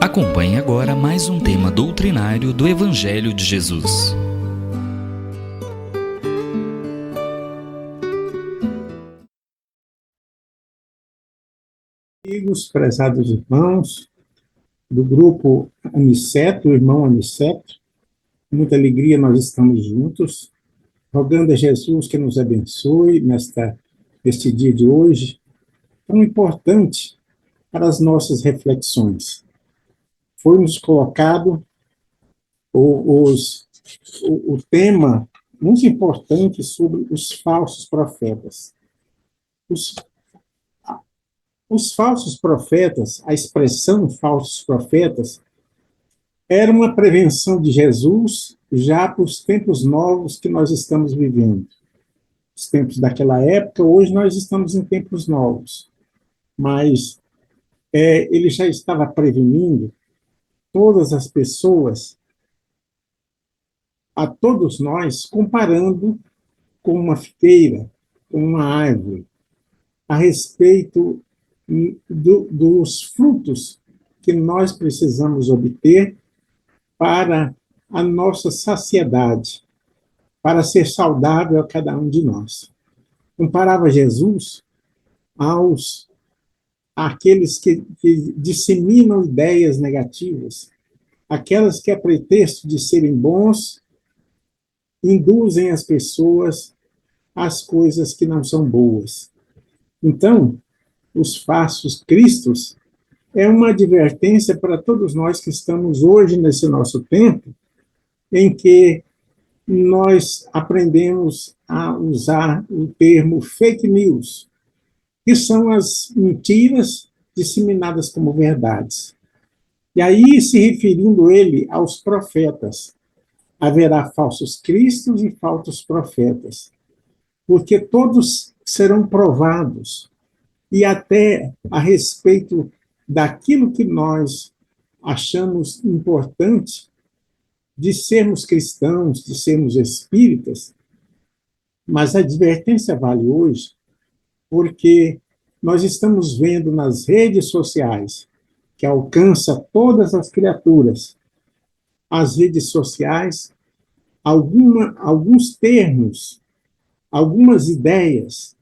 Acompanhe agora mais um tema doutrinário do Evangelho de Jesus. Amigos, prezados irmãos do grupo Aniceto, o irmão Aniceto, com muita alegria nós estamos juntos, rogando a Jesus que nos abençoe neste dia de hoje, tão importante para as nossas reflexões. Foi-nos colocado o tema muito importante sobre os falsos profetas. Os falsos profetas, a expressão falsos profetas, era uma prevenção de Jesus já para os tempos novos que nós estamos vivendo. Os tempos daquela época, hoje nós estamos em tempos novos. Mas ele já estava prevenindo todas as pessoas, a todos nós, comparando com uma figueira, com uma árvore, a respeito dos frutos que nós precisamos obter para a nossa saciedade, para ser saudável a cada um de nós. Comparava Jesus àqueles que disseminam ideias negativas, aquelas que, a pretexto de serem bons, induzem as pessoas às coisas que não são boas. Então, os falsos cristos é uma advertência para todos nós que estamos hoje nesse nosso tempo, em que nós aprendemos a usar o termo fake news, que são as mentiras disseminadas como verdades. E aí, se referindo ele aos profetas, haverá falsos cristos e falsos profetas, porque todos serão provados, e até a respeito daquilo que nós achamos importante de sermos cristãos, de sermos espíritas, mas a advertência vale hoje, porque nós estamos vendo nas redes sociais, que alcança todas as criaturas, as redes sociais, alguns termos, algumas ideias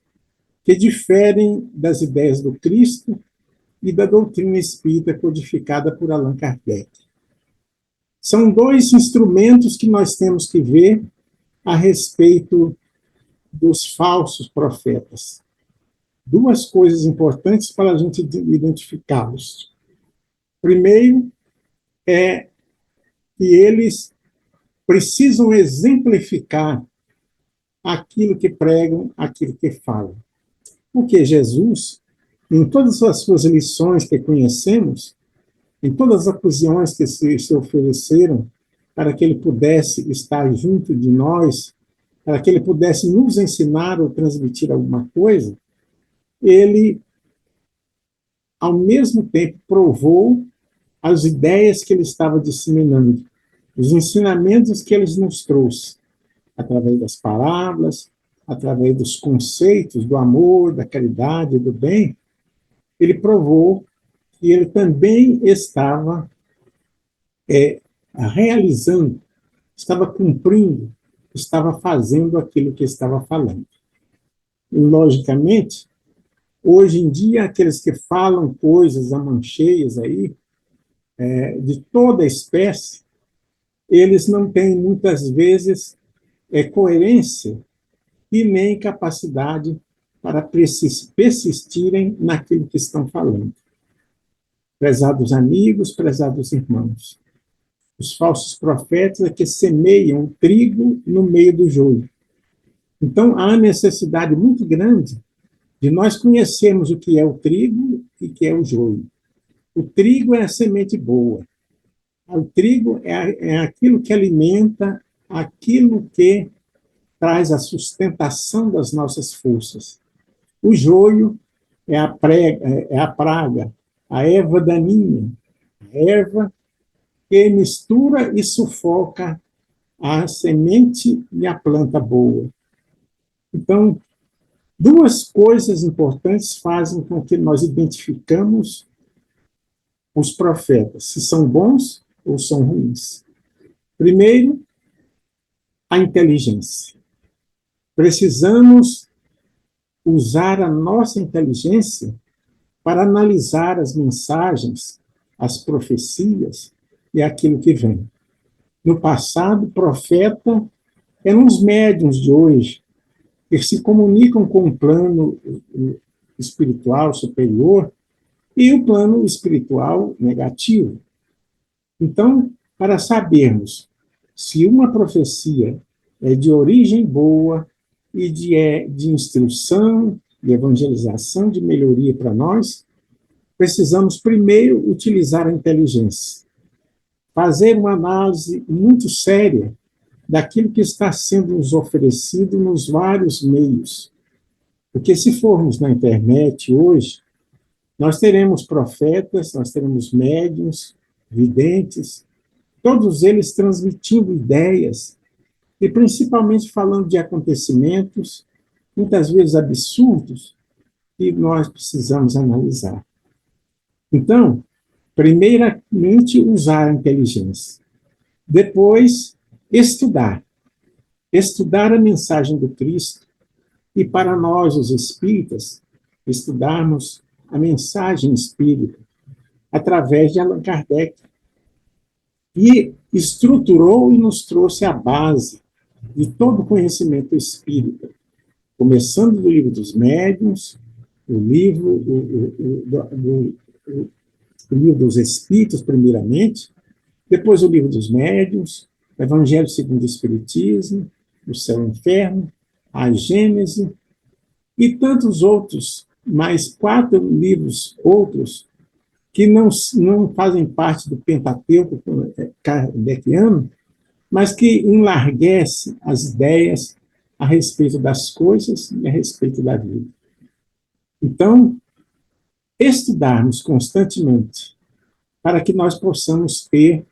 que diferem das ideias do Cristo e da doutrina espírita codificada por Allan Kardec. São dois instrumentos que nós temos que ver a respeito dos falsos profetas. Duas coisas importantes para a gente identificá-los. Primeiro, é que eles precisam exemplificar aquilo que pregam, aquilo que falam. Porque Jesus, em todas as suas lições que conhecemos, em todas as ocasiões que se ofereceram para que ele pudesse estar junto de nós, para que ele pudesse nos ensinar ou transmitir alguma coisa, ele, ao mesmo tempo, provou as ideias que ele estava disseminando, os ensinamentos que ele nos trouxe, através das parábolas, através dos conceitos do amor, da caridade, do bem. Ele provou que ele também estava realizando, estava cumprindo, estava fazendo aquilo que estava falando. E, logicamente, hoje em dia, aqueles que falam coisas amancheias aí, de toda espécie, eles não têm, muitas vezes, coerência e nem capacidade para persistirem naquilo que estão falando. Prezados amigos, prezados irmãos, os falsos profetas é que semeiam o trigo no meio do joio. Então, há necessidade muito grande de nós conhecermos o que é o trigo e o que é o joio. O trigo é a semente boa. O trigo é aquilo que alimenta, aquilo que traz a sustentação das nossas forças. O joio é a praga, a erva daninha, a erva que mistura e sufoca a semente e a planta boa. Então, duas coisas importantes fazem com que nós identificamos os profetas, se são bons ou são ruins. Primeiro, a inteligência. Precisamos usar a nossa inteligência para analisar as mensagens, as profecias e aquilo que vem. No passado, profeta eram os médiuns de hoje, que se comunicam com o plano espiritual superior e o plano espiritual negativo. Então, para sabermos se uma profecia é de origem boa e de instrução, de evangelização, de melhoria para nós, precisamos primeiro utilizar a inteligência, fazer uma análise muito séria daquilo que está sendo nos oferecido nos vários meios. Porque se formos na internet hoje, nós teremos profetas, nós teremos médiuns, videntes, todos eles transmitindo ideias, e principalmente falando de acontecimentos, muitas vezes absurdos, que nós precisamos analisar. Então, primeiramente, usar a inteligência. Depois, estudar. Estudar a mensagem do Cristo. E para nós, os espíritas, estudarmos a mensagem espírita através de Allan Kardec, que estruturou e nos trouxe a base de todo o conhecimento espírita, começando do Livro dos Médiuns, o livro dos Espíritos, primeiramente, depois o Livro dos Médiuns, o Evangelho segundo o Espiritismo, o Céu e o Inferno, a Gênese, e tantos outros, mais 4 livros outros, que não fazem parte do Pentateuco kardeciano, mas que enlarguece as ideias a respeito das coisas e a respeito da vida. Então, estudarmos constantemente para que nós possamos ter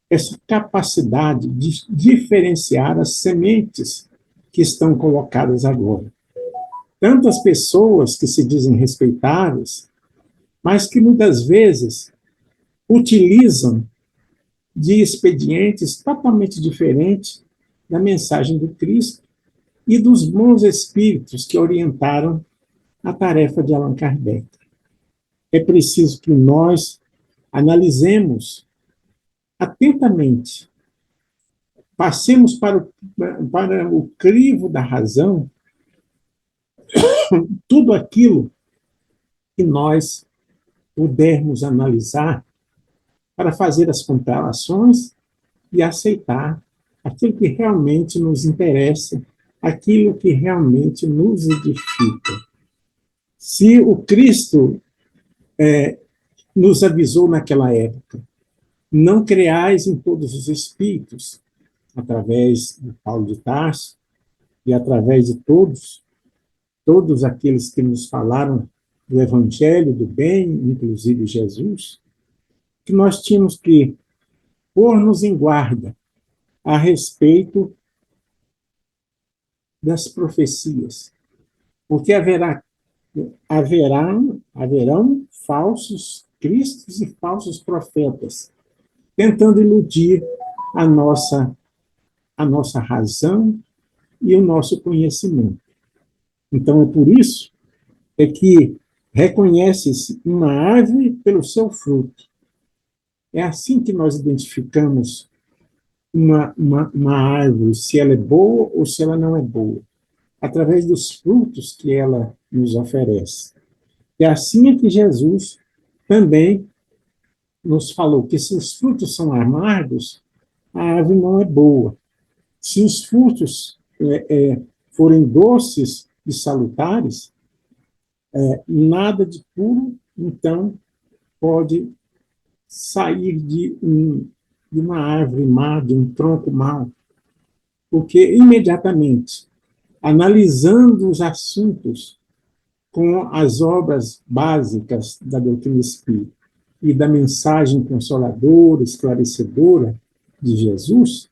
essa capacidade de diferenciar as sementes que estão colocadas agora. Tantas pessoas que se dizem respeitáveis, mas que muitas vezes utilizam de expedientes totalmente diferentes da mensagem do Cristo e dos bons espíritos que orientaram a tarefa de Allan Kardec. É preciso que nós analisemos atentamente, passemos para o crivo da razão tudo aquilo que nós pudermos analisar para fazer as comparações e aceitar aquilo que realmente nos interessa, aquilo que realmente nos edifica. Se o Cristo nos avisou naquela época, não creais em todos os espíritos, através de Paulo de Tarso e através de todos aqueles que nos falaram do Evangelho, do bem, inclusive Jesus, que nós tínhamos que pôr-nos em guarda a respeito das profecias, porque haverão falsos cristos e falsos profetas, tentando iludir a nossa razão e o nosso conhecimento. Então, é por isso que reconhece-se uma árvore pelo seu fruto. É assim que nós identificamos uma árvore, se ela é boa ou se ela não é boa, através dos frutos que ela nos oferece. E assim é que Jesus também nos falou que se os frutos são amargos, a árvore não é boa. Se os frutos forem doces e salutares, nada de puro, então, pode sair de uma árvore má, de um tronco mau, porque imediatamente, analisando os assuntos com as obras básicas da doutrina espírita e da mensagem consoladora, esclarecedora de Jesus,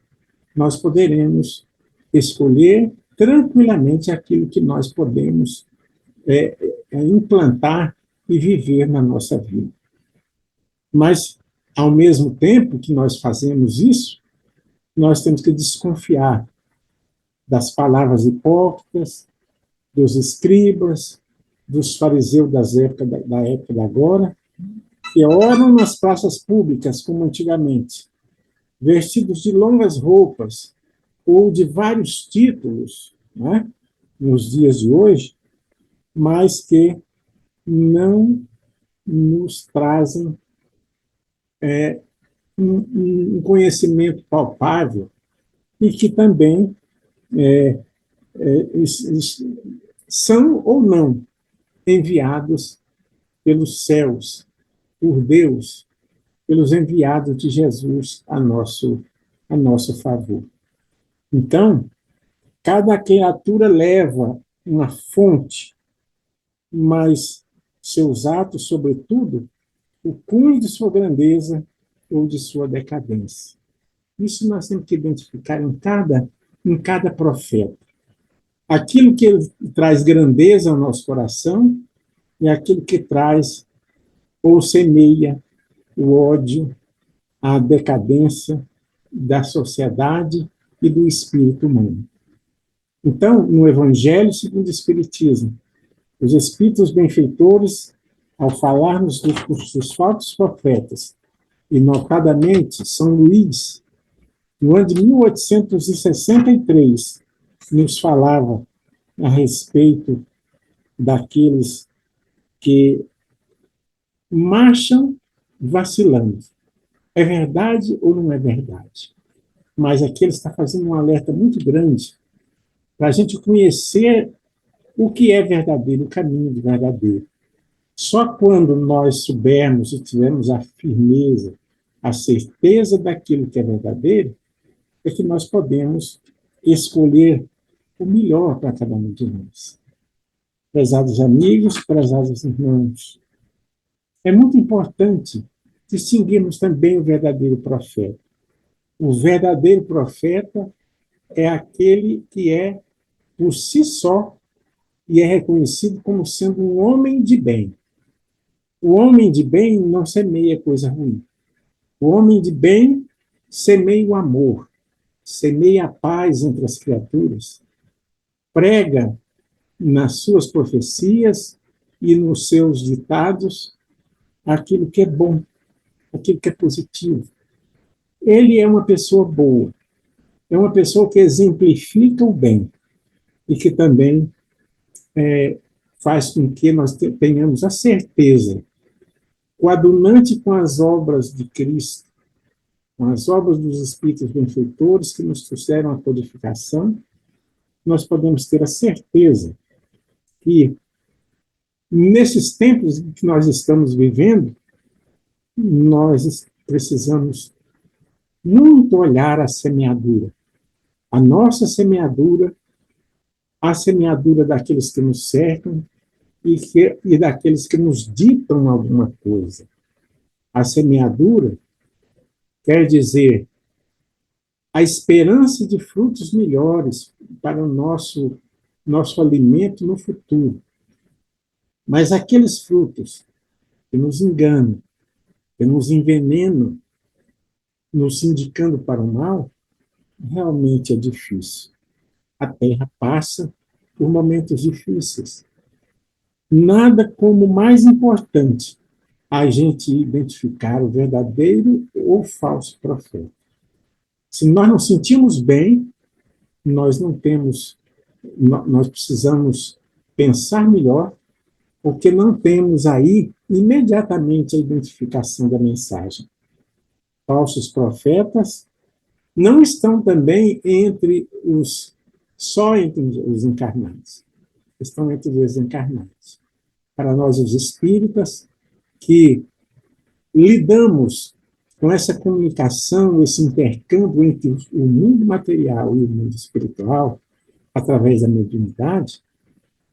nós poderemos escolher tranquilamente aquilo que nós podemos implantar e viver na nossa vida. Mas, ao mesmo tempo que nós fazemos isso, nós temos que desconfiar das palavras hipócritas, dos escribas, dos fariseus da época da agora, que oram nas praças públicas, como antigamente, vestidos de longas roupas ou de vários títulos, né, nos dias de hoje, mas que não nos trazem um conhecimento palpável e que também são ou não enviados pelos céus, por Deus, pelos enviados de Jesus a nosso favor. Então, cada criatura leva uma fonte, mas seus atos, sobretudo, o cunho de sua grandeza ou de sua decadência. Isso nós temos que identificar em cada profeta. Aquilo que traz grandeza ao nosso coração e aquilo que traz ou semeia o ódio, a decadência da sociedade e do espírito humano. Então, no Evangelho segundo o Espiritismo, os espíritos benfeitores, ao falarmos dos falsos profetas, e notadamente São Luís, no ano de 1863, nos falava a respeito daqueles que marcham vacilando. É verdade ou não é verdade? Mas aqui ele está fazendo um alerta muito grande para a gente conhecer o que é verdadeiro, o caminho do verdadeiro. Só quando nós soubermos e tivermos a firmeza, a certeza daquilo que é verdadeiro, é que nós podemos escolher o melhor para cada um de nós. Prezados amigos, prezados irmãos, é muito importante distinguirmos também o verdadeiro profeta. O verdadeiro profeta é aquele que é, por si só, e é reconhecido como sendo um homem de bem. O homem de bem não semeia coisa ruim. O homem de bem semeia o amor, semeia a paz entre as criaturas, prega nas suas profecias e nos seus ditados aquilo que é bom, aquilo que é positivo. Ele é uma pessoa boa, é uma pessoa que exemplifica o bem e que também faz com que nós tenhamos a certeza, coadunante com as obras de Cristo, com as obras dos Espíritos benfeitores que nos trouxeram a codificação, nós podemos ter a certeza que, nesses tempos que nós estamos vivendo, nós precisamos muito olhar a semeadura, a nossa semeadura, a semeadura daqueles que nos cercam e daqueles que nos ditam alguma coisa. A semeadura quer dizer a esperança de frutos melhores para o nosso alimento no futuro. Mas aqueles frutos que nos enganam, que nos envenenam, nos indicando para o mal, realmente é difícil. A Terra passa por momentos difíceis. Nada como mais importante a gente identificar o verdadeiro ou falso profeta. Se nós não sentimos bem, nós precisamos pensar melhor, porque não temos aí imediatamente a identificação da mensagem. Falsos profetas não estão também só entre os encarnados, estão entre os desencarnados. Para nós, os espíritas, que lidamos com essa comunicação, esse intercâmbio entre o mundo material e o mundo espiritual, através da mediunidade,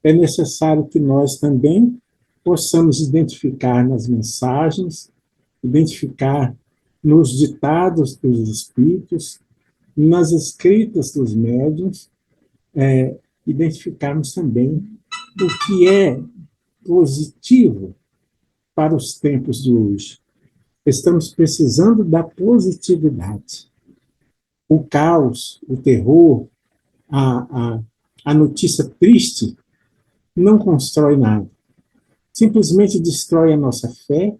é necessário que nós também possamos identificar nas mensagens, identificar nos ditados dos espíritos, nas escritas dos médiuns, identificarmos também o que é positivo para os tempos de hoje. Estamos precisando da positividade. O caos, o terror, a notícia triste não constrói nada. Simplesmente destrói a nossa fé,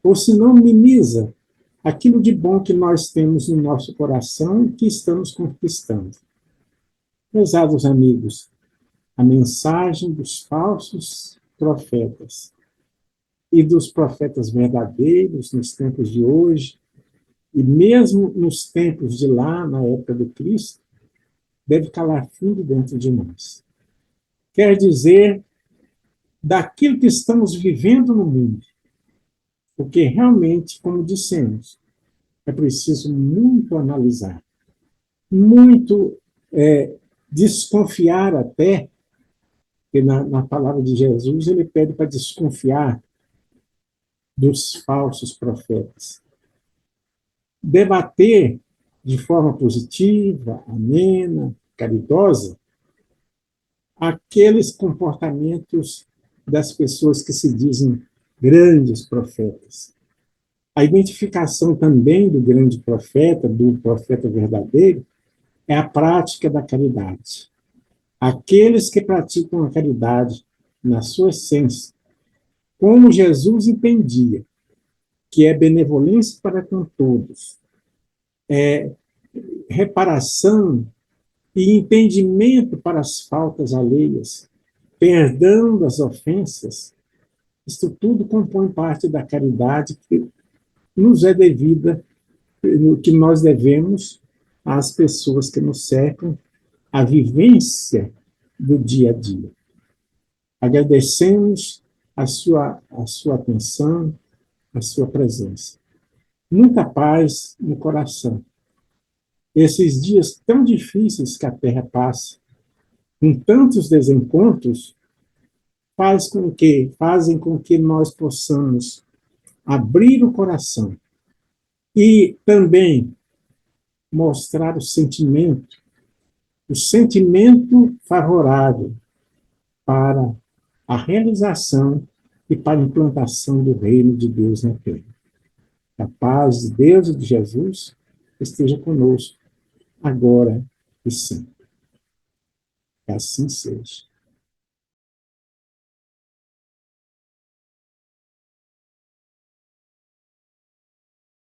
ou se não minimiza aquilo de bom que nós temos no nosso coração e que estamos conquistando. Prezados amigos, a mensagem dos falsos profetas e dos profetas verdadeiros nos tempos de hoje, e mesmo nos tempos de lá, na época do Cristo, deve calar fundo dentro de nós. Quer dizer, daquilo que estamos vivendo no mundo, porque realmente, como dissemos, é preciso muito analisar, muito desconfiar até, porque na palavra de Jesus ele pede para desconfiar dos falsos profetas. Debater de forma positiva, amena, caridosa, aqueles comportamentos das pessoas que se dizem grandes profetas. A identificação também do grande profeta, do profeta verdadeiro, é a prática da caridade. Aqueles que praticam a caridade na sua essência, como Jesus entendia, que é benevolência para com todos, é reparação e entendimento para as faltas alheias, perdão das ofensas, isto tudo compõe parte da caridade que nos é devida, que nós devemos às pessoas que nos cercam, a vivência do dia a dia. Agradecemos a sua atenção, a sua presença. Muita paz no coração. Esses dias tão difíceis que a Terra passa, com tantos desencontros, fazem com que nós possamos abrir o coração e também mostrar o sentimento favorável para a realização e para a implantação do reino de Deus na terra. A paz de Deus e de Jesus esteja conosco, agora e sempre. Que assim seja.